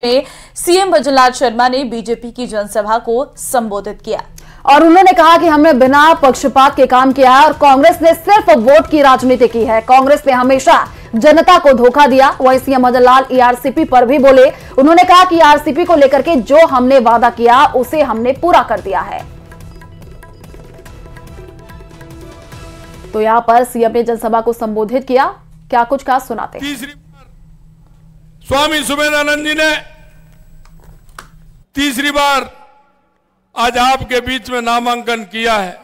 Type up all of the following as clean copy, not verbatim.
में सीएम भजनलाल शर्मा ने बीजेपी की जनसभा को संबोधित किया और उन्होंने कहा कि हमने बिना पक्षपात के काम किया है और कांग्रेस ने सिर्फ वोट की राजनीति की है। कांग्रेस ने हमेशा जनता को धोखा दिया। वहीं सीएम भजनलाल ईआरसीपी पर भी बोले। उन्होंने कहा कि ईआरसीपी को लेकर के जो हमने वादा किया उसे हमने पूरा कर दिया है। तो यहां पर सीएम ने जनसभा को संबोधित किया, क्या कुछ कहा सुनाते हैं। स्वामी सुमेधानंद जी ने तीसरी बार आज आपके बीच में नामांकन किया है।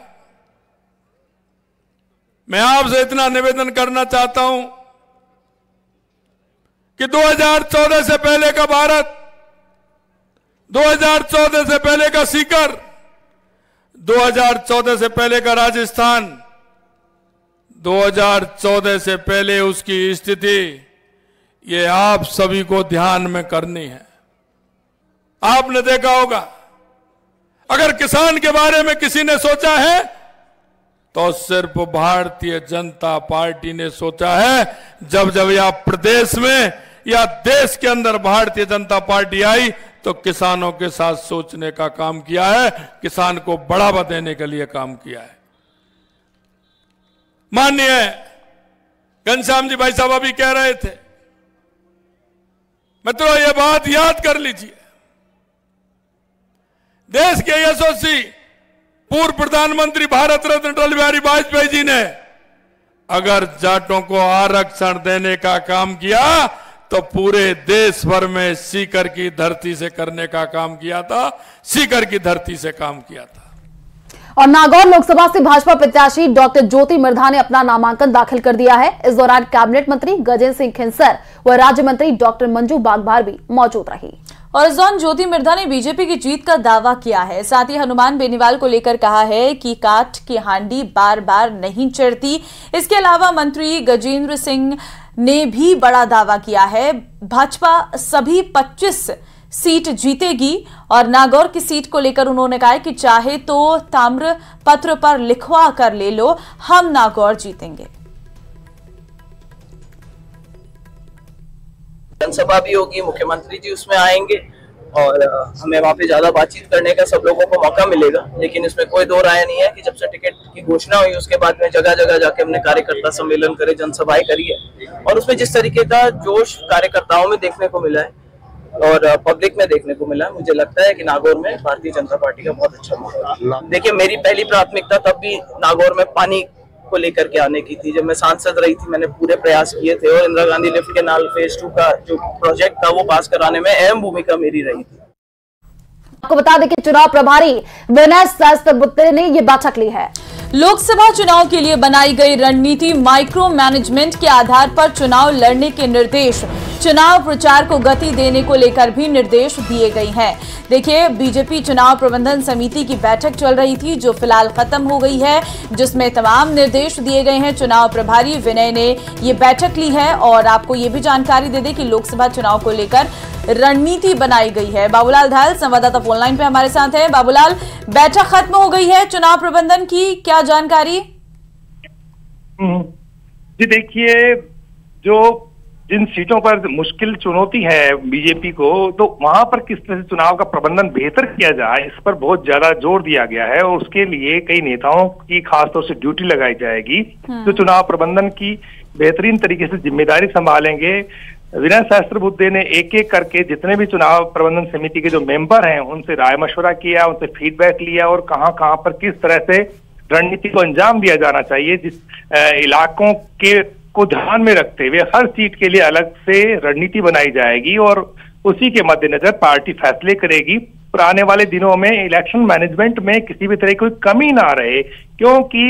मैं आपसे इतना निवेदन करना चाहता हूं कि 2014 से पहले का भारत, 2014 से पहले का सीकर, 2014 से पहले का राजस्थान, 2014 से पहले उसकी स्थिति, ये आप सभी को ध्यान में करनी है। आपने देखा होगा, अगर किसान के बारे में किसी ने सोचा है तो सिर्फ भारतीय जनता पार्टी ने सोचा है। जब जब यह प्रदेश में या देश के अंदर भारतीय जनता पार्टी आई तो किसानों के साथ सोचने का काम किया है, किसान को बढ़ावा देने के लिए काम किया है। माननीय घनश्याम जी भाई साहब अभी कह रहे थे, मित्रों ये बात याद कर लीजिए, देश के यशस्वी पूर्व प्रधानमंत्री भारत रत्न अटल बिहारी वाजपेयी जी ने अगर जाटों को आरक्षण देने का काम किया तो पूरे देश भर में सीकर की धरती से करने का काम किया था, सीकर की धरती से काम किया था। और नागौर लोकसभा से भाजपा प्रत्याशी डॉक्टर ज्योति मिर्धा ने अपना नामांकन दाखिल कर दिया है। इस दौरान कैबिनेट मंत्री गजेंद्र सिंह खिंसर व राज्य मंत्री डॉक्टर मंजू बागभार भी मौजूद रही। और इस दौरान ज्योति मिर्धा ने बीजेपी की जीत का दावा किया है। साथ ही हनुमान बेनीवाल को लेकर कहा है कि काठ की हांडी बार बार नहीं चढ़ती। इसके अलावा मंत्री गजेंद्र सिंह ने भी बड़ा दावा किया है, भाजपा सभी 25 सीट जीतेगी। और नागौर की सीट को लेकर उन्होंने कहा कि चाहे तो ताम्र पत्र पर लिखवा कर ले लो, हम नागौर जीतेंगे। जनसभा भी होगी, मुख्यमंत्री जी उसमें आएंगे और हमें वहां पे ज्यादा बातचीत करने का सब लोगों को मौका मिलेगा। लेकिन इसमें कोई दो राय नहीं है कि जब से टिकट की घोषणा हुई उसके बाद में जगह जगह जाके हमने कार्यकर्ता सम्मेलन करे, जनसभाएं करी है और उसमें जिस तरीके का जोश कार्यकर्ताओं में देखने को मिला है और पब्लिक में देखने को मिला, मुझे लगता है कि नागौर में भारतीय जनता पार्टी का बहुत अच्छा मौका है। देखिए, मेरी पहली प्राथमिकता तब भी नागौर में पानी को लेकर के आने की थी। जब मैं सांसद रही थी मैंने पूरे प्रयास किए थे और Indira Gandhi lift canal phase 2 का जो प्रोजेक्ट था वो पास कराने में अहम भूमिका मेरी रही थी। आपको बता दें कि चुनाव प्रभारी विनय सहस्त्रबुद्धे ने ये बैठक ली है। लोकसभा चुनाव के लिए बनाई गई रणनीति, माइक्रो मैनेजमेंट के आधार पर चुनाव लड़ने के निर्देश, चुनाव प्रचार को गति देने को लेकर भी निर्देश दिए गए हैं। देखिए, बीजेपी चुनाव प्रबंधन समिति की बैठक चल रही थी जो फिलहाल खत्म हो गई है, जिसमें तमाम निर्देश दिए गए हैं। चुनाव प्रभारी विनय ने ये बैठक ली है और आपको ये भी जानकारी दे दें कि लोकसभा चुनाव को लेकर रणनीति बनाई गई है। बाबूलाल धायल संवाददाता फोन लाइन पे हमारे साथ हैं। बाबूलाल, बैठक खत्म हो गई है चुनाव प्रबंधन की, क्या जानकारी? जी देखिए, जो जिन सीटों पर मुश्किल चुनौती है बीजेपी को, तो वहां पर किस तरह से चुनाव का प्रबंधन बेहतर किया जाए, इस पर बहुत ज्यादा जोर दिया गया है और उसके लिए कई नेताओं की खासतौर से ड्यूटी लगाई जाएगी जो चुनाव प्रबंधन की बेहतरीन तरीके से जिम्मेदारी संभालेंगे। विनय सहस्त्रबुद्धे ने एक एक करके जितने भी चुनाव प्रबंधन समिति के जो मेंबर हैं उनसे राय मशवरा किया, उनसे फीडबैक लिया और कहाँ कहाँ पर किस तरह से रणनीति को अंजाम दिया जाना चाहिए। जिस इलाकों के को ध्यान में रखते हुए हर सीट के लिए अलग से रणनीति बनाई जाएगी और उसी के मद्देनजर पार्टी फैसले करेगी। और आने वाले दिनों में इलेक्शन मैनेजमेंट में किसी भी तरह की कोई कमी ना रहे, क्योंकि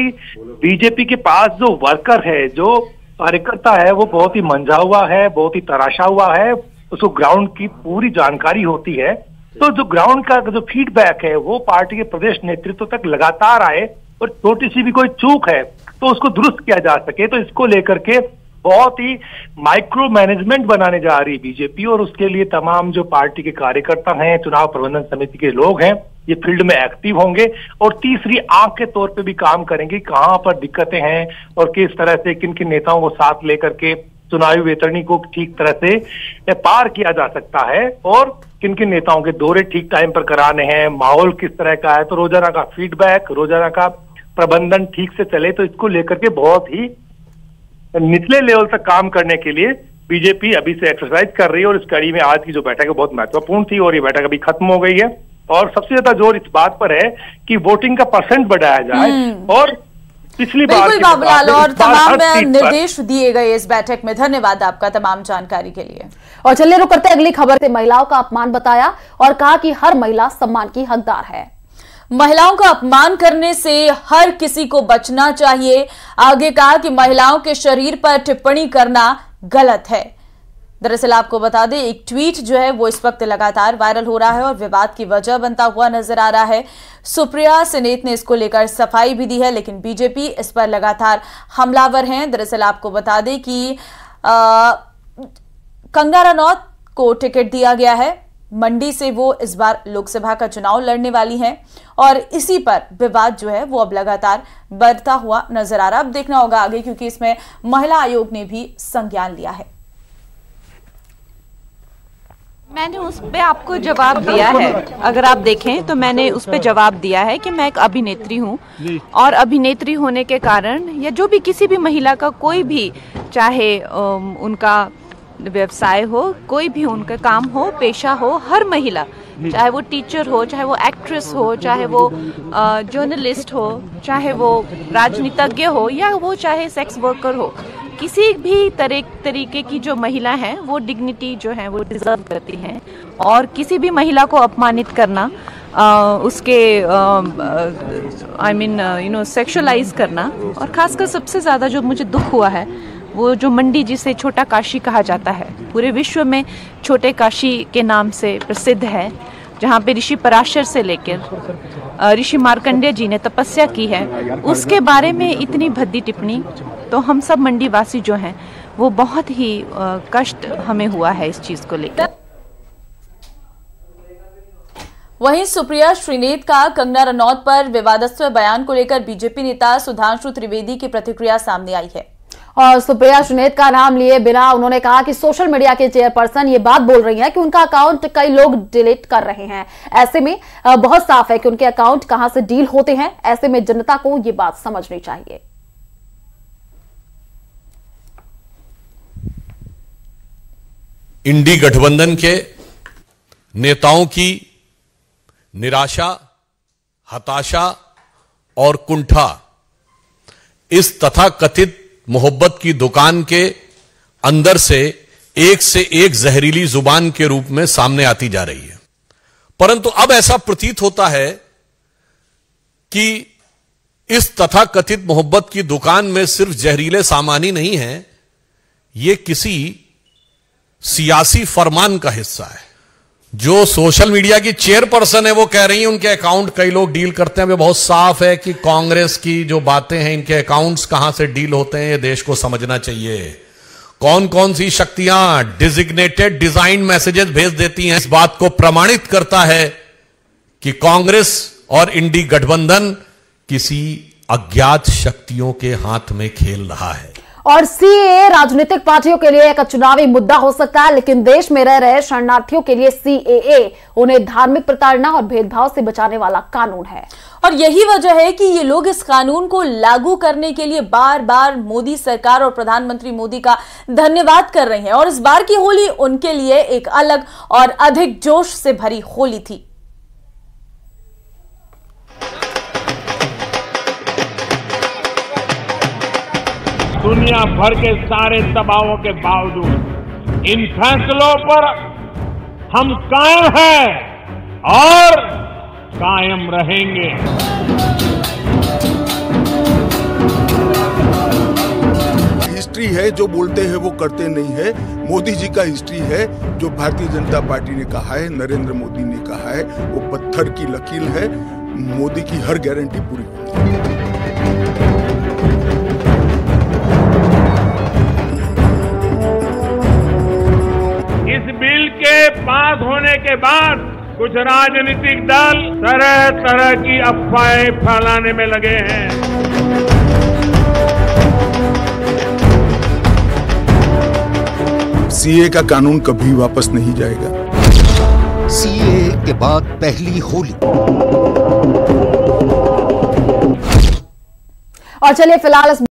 बीजेपी के पास जो वर्कर है, जो कार्यकर्ता है, वो बहुत ही मंझा हुआ है, बहुत ही तराशा हुआ है, उसको ग्राउंड की पूरी जानकारी होती है। तो जो ग्राउंड का जो फीडबैक है वो पार्टी के प्रदेश नेतृत्व तक लगातार आए और छोटी सी भी कोई चूक है तो उसको दुरुस्त किया जा सके। तो इसको लेकर के बहुत ही माइक्रो मैनेजमेंट बनाने जा रही बीजेपी और उसके लिए तमाम जो पार्टी के कार्यकर्ता हैं, चुनाव प्रबंधन समिति के लोग हैं, ये फील्ड में एक्टिव होंगे और तीसरी आंख के तौर पे भी काम करेंगे, कहां पर दिक्कतें हैं और किस तरह से किन किन नेताओं को साथ लेकर के चुनावी वैतरणी को ठीक तरह से पार किया जा सकता है और किन किन नेताओं के दौरे ठीक टाइम पर कराने हैं, माहौल किस तरह का है, तो रोजाना का फीडबैक, रोजाना का प्रबंधन ठीक से चले, तो इसको लेकर के बहुत ही निचले लेवल तक काम करने के लिए बीजेपी अभी से एक्सरसाइज कर रही है। और इस कड़ी में आज की जो बैठक है बहुत महत्वपूर्ण थी और ये बैठक अभी खत्म हो गई है और सबसे ज्यादा जोर इस बात पर है कि वोटिंग का परसेंट बढ़ाया जाए और पिछली बार बिल्कुल बाबूलाल, और तमाम निर्देश दिए गए इस बैठक में। धन्यवाद आपका तमाम जानकारी के लिए। और चलिए रुक करते अगली खबर से। महिलाओं का अपमान बताया और कहा कि हर महिला सम्मान की हकदार है। महिलाओं का अपमान करने से हर किसी को बचना चाहिए। आगे कहा कि महिलाओं के शरीर पर टिप्पणी करना गलत है। दरअसल आपको बता दें, एक ट्वीट जो है वो इस वक्त लगातार वायरल हो रहा है और विवाद की वजह बनता हुआ नजर आ रहा है। सुप्रिया सुनेत ने इसको लेकर सफाई भी दी है, लेकिन बीजेपी इस पर लगातार हमलावर हैं। दरअसल आपको बता दें कि कंगना रनौत को टिकट दिया गया है। मंडी से वो इस बार लोकसभा का चुनाव लड़ने वाली हैं और इसी पर विवाद जो है वो अब लगातार बढ़ता हुआ नजर आ रहा है। अब देखना होगा आगे, क्योंकि इसमें महिला आयोग ने भी संज्ञान लिया है। मैंने उस पे आपको जवाब दिया है, अगर आप देखें तो मैंने उस पे जवाब दिया है कि मैं एक अभिनेत्री हूँ और अभिनेत्री होने के कारण या जो भी किसी भी महिला का कोई भी, चाहे उनका व्यवसाय हो, कोई भी उनका काम हो, पेशा हो, हर महिला, चाहे वो टीचर हो, चाहे वो एक्ट्रेस हो, चाहे वो जर्नलिस्ट हो, चाहे वो राजनीतिज्ञ हो या वो चाहे सेक्स वर्कर हो, किसी भी तरीके की जो महिला है वो डिग्निटी जो है वो डिजर्व करती हैं। और किसी भी महिला को अपमानित करना, उसके सेक्सुअलाइज करना, और खासकर सबसे ज़्यादा जो मुझे दुख हुआ है वो जो मंडी, जिसे छोटा काशी कहा जाता है, पूरे विश्व में छोटे काशी के नाम से प्रसिद्ध है, जहाँ पे ऋषि पराशर से लेकर ऋषि मार्कंडेय जी ने तपस्या की है, उसके बारे में इतनी भद्दी टिप्पणी, तो हम सब मंडी वासी जो हैं वो बहुत ही कष्ट हमें हुआ है इस चीज को लेकर। वहीं सुप्रिया सुनेत का कंगना रनौत पर विवादास्पद बयान को लेकर बीजेपी नेता सुधांशु त्रिवेदी की प्रतिक्रिया सामने आई है। और सुप्रिया सुनेत का नाम लिए बिना उन्होंने कहा कि सोशल मीडिया के चेयरपर्सन ये बात बोल रही हैं कि उनका अकाउंट कई लोग डिलीट कर रहे हैं। ऐसे में बहुत साफ है कि उनके अकाउंट कहां से डील होते हैं। ऐसे में जनता को ये बात समझनी चाहिए। इंडी गठबंधन के नेताओं की निराशा, हताशा और कुंठा इस तथाकथित मोहब्बत की दुकान के अंदर से एक जहरीली जुबान के रूप में सामने आती जा रही है। परंतु अब ऐसा प्रतीत होता है कि इस तथाकथित मोहब्बत की दुकान में सिर्फ जहरीले सामान ही नहीं है, यह किसी सियासी फरमान का हिस्सा है। जो सोशल मीडिया की चेयरपर्सन है वो कह रही है उनके अकाउंट कई लोग डील करते हैं। बहुत साफ है कि कांग्रेस की जो बातें हैं, इनके अकाउंट्स कहां से डील होते हैं, ये देश को समझना चाहिए। कौन कौन सी शक्तियां डिजिग्नेटेड डिजाइन मैसेजेस भेज देती हैं, इस बात को प्रमाणित करता है कि कांग्रेस और इंडी गठबंधन किसी अज्ञात शक्तियों के हाथ में खेल रहा है। और सीएए राजनीतिक पार्टियों के लिए एक चुनावी मुद्दा हो सकता है, लेकिन देश में रह रहे शरणार्थियों के लिए सीएए उन्हें धार्मिक प्रताड़ना और भेदभाव से बचाने वाला कानून है। और यही वजह है कि ये लोग इस कानून को लागू करने के लिए बार बार मोदी सरकार और प्रधानमंत्री मोदी का धन्यवाद कर रहे हैं। और इस बार की होली उनके लिए एक अलग और अधिक जोश से भरी होली थी। दुनिया भर के सारे दबावों के बावजूद इन फैसलों पर हम कायम हैं और कायम रहेंगे। हिस्ट्री है, जो बोलते हैं वो करते नहीं है। मोदी जी का हिस्ट्री है, जो भारतीय जनता पार्टी ने कहा है, नरेंद्र मोदी ने कहा है, वो पत्थर की लकीर है। मोदी की हर गारंटी पूरी होगी। इस बिल के पास होने के बाद कुछ राजनीतिक दल तरह तरह की अफवाहें फैलाने में लगे हैं। सीए का कानून कभी वापस नहीं जाएगा। सीए के बाद पहली होली। और चलिए फिलहाल